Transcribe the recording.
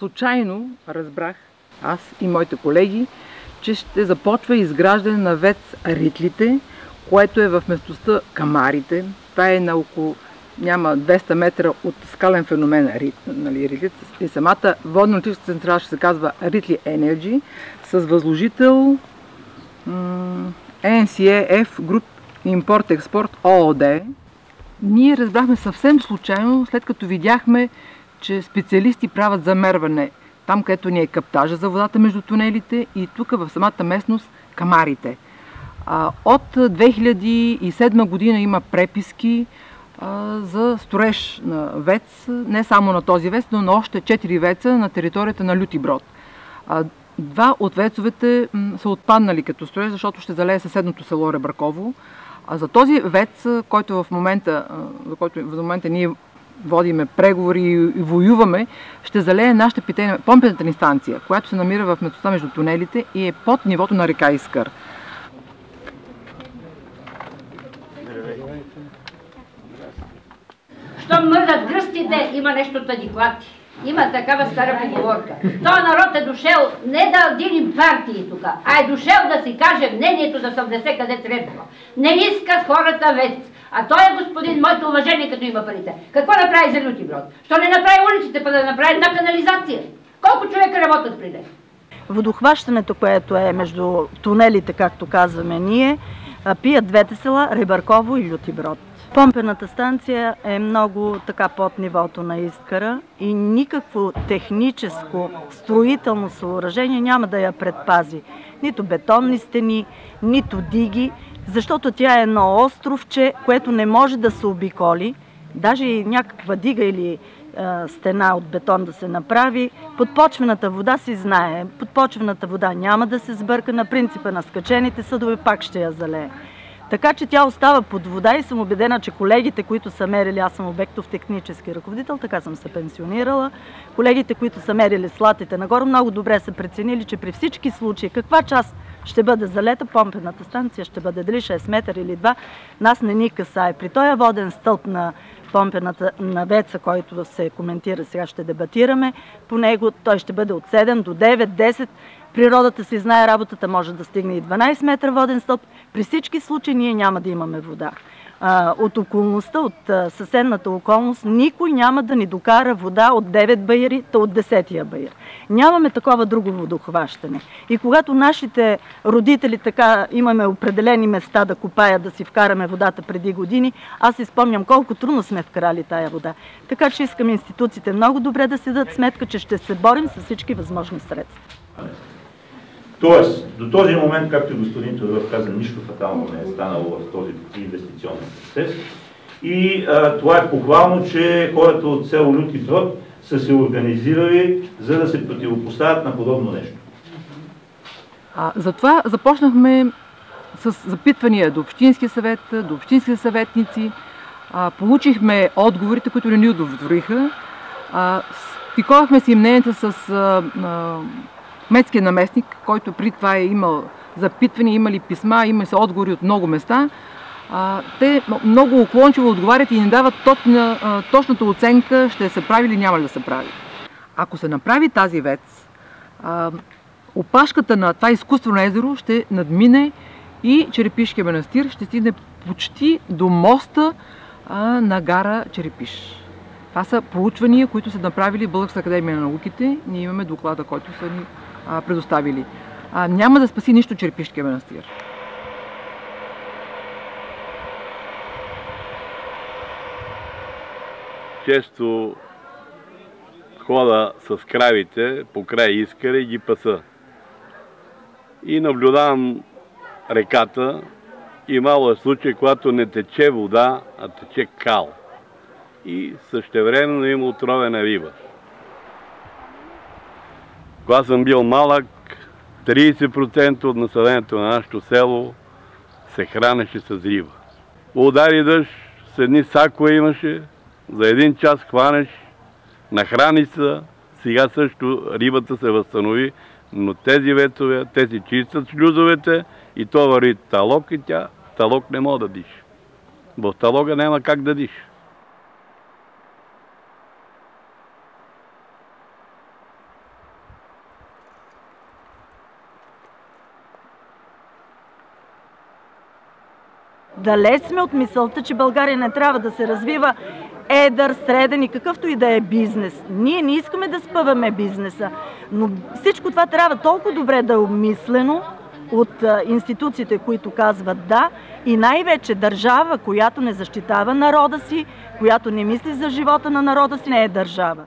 случайно разбрах, аз и моите колеги, че ще започва изграждане на ВЕЦ Ритлите, което е в местността Камарите. Това е на около няма 200 метра от скален феномен Ритлите. И самата водно-електрическа централа ще се казва Ритли Energy с възложител NCF Group Import-Export ООД. Ние разбрахме съвсем случайно, след като видяхме, че специалисти правят замерване там, където ни е каптажа за водата между тунелите и тук в самата местност Камарите. От 2007 година има преписки за строеж на ВЕЦ, не само на този ВЕЦ, но на още 4 ВЕЦа на територията на Лютиброд. 2 от ВЕЦовете са отпаднали като строеж, защото ще залее съседното село Ребърково. За този ВЕЦ, който в момента ние водиме преговори и воюваме, ще залее нашата помпената ни станция, която се намира в местността между тунелите и е под нивото на река Искър. Щом мърдат гръстите, има нещо тъди клати. Има такава стара поговорка. Той народ е дошъл не да делим партии тук, а е дошъл да си каже мнението, да се внесе къде трябва. Не искат хората ВЕЦ. А той е господин, моето уважение, като има парите. Какво направи за Лютиброд? Що не направи улиците, па да направи една канализация? Колко човека работят при него? Водохващането, което е между тунелите, както казваме ние, пият двете села Рибърково и Лютиброд. Помпената станция е много така под нивото на Искъра и никакво техническо строително съоръжение няма да я предпази. Нито бетонни стени, нито диги, защото тя е едно островче, което не може да се обиколи. Даже и някаква дига или стена от бетон да се направи. Подпочвената вода си знае. Подпочвената вода няма да се сбърка, на принципа на скачените съдове пак ще я залее. Така че тя остава под вода и съм убедена, че колегите, които са мерили, аз съм обектов технически ръководител, така съм се пенсионирала, колегите, които са мерили слатите нагоре, много добре са преценили, че при всички случаи, каква част ще бъде залета, помпената станция ще бъде дали 6 метра или 2, нас не ни касае. При този воден стълб на помпената на ВЕЦа, който се коментира, сега ще дебатираме, по него той ще бъде от 7 до 9, 10. Природата си знае работата, може да стигне и 12 метра воден стълб. При всички случаи ние няма да имаме вода. От околността, от съседната околност, никой няма да ни докара вода от 9 баири, то от 10-я баир. Нямаме такова друго водохващане. И когато нашите родители така имаме определени места да копаят, да си вкараме водата преди години, аз си спомням колко трудно сме вкарали тая вода. Така че искам институциите много добре да си дадат сметка, че ще се борим с всички възможни средства. Тоест, до този момент, както и господин Тодоров каза, нищо фатално не е станало в този инвестиционен процес. И това е похвално, че хората от село Лютиброд са се организирали, за да се противопоставят на подобно нещо. Затова започнахме с запитвания до Общинския съвет, до общинските съветници. Получихме отговорите, които не ни удовлетвориха. Стиковахме си мненията с кметския наместник, който при това е имал запитвания, имали писма, има се отговори от много места. Те много уклончиво отговарят и ни дават точната оценка, ще се прави или няма ли да се прави. Ако се направи тази ВЕЦ, опашката на това изкуствено езеро ще надмине и Черепишкия манастир, ще стигне почти до моста на гара Черепиш. Това са проучвания, които са направили Българската академия на науките. Ние имаме доклада, който са ни предоставили. Няма да спаси нищо Черепишкия манастир. Често хода с кравите покрай Искъра и ги паса. И наблюдавам реката. Имало е случай, когато не тече вода, а тече кал. И същевременно има отровена риба. Когато съм бил малък, 30% от населението на нашето село се хранеше с риба. Удари дъжд, с едни сакове имаше, за 1 час хванеш, нахрани се, сега също рибата се възстанови, но тези ветове, те си чистят шлюзовете и то върви талок и талок не може да диша. В талога няма как да диша. Далеч сме от мисълта, че България не трябва да се развива едър, среден и какъвто и да е бизнес. Ние не искаме да спъваме бизнеса, но всичко това трябва толкова добре да е обмислено от институциите, които казват да, и най-вече държава, която не защитава народа си, която не мисли за живота на народа си, не е държава.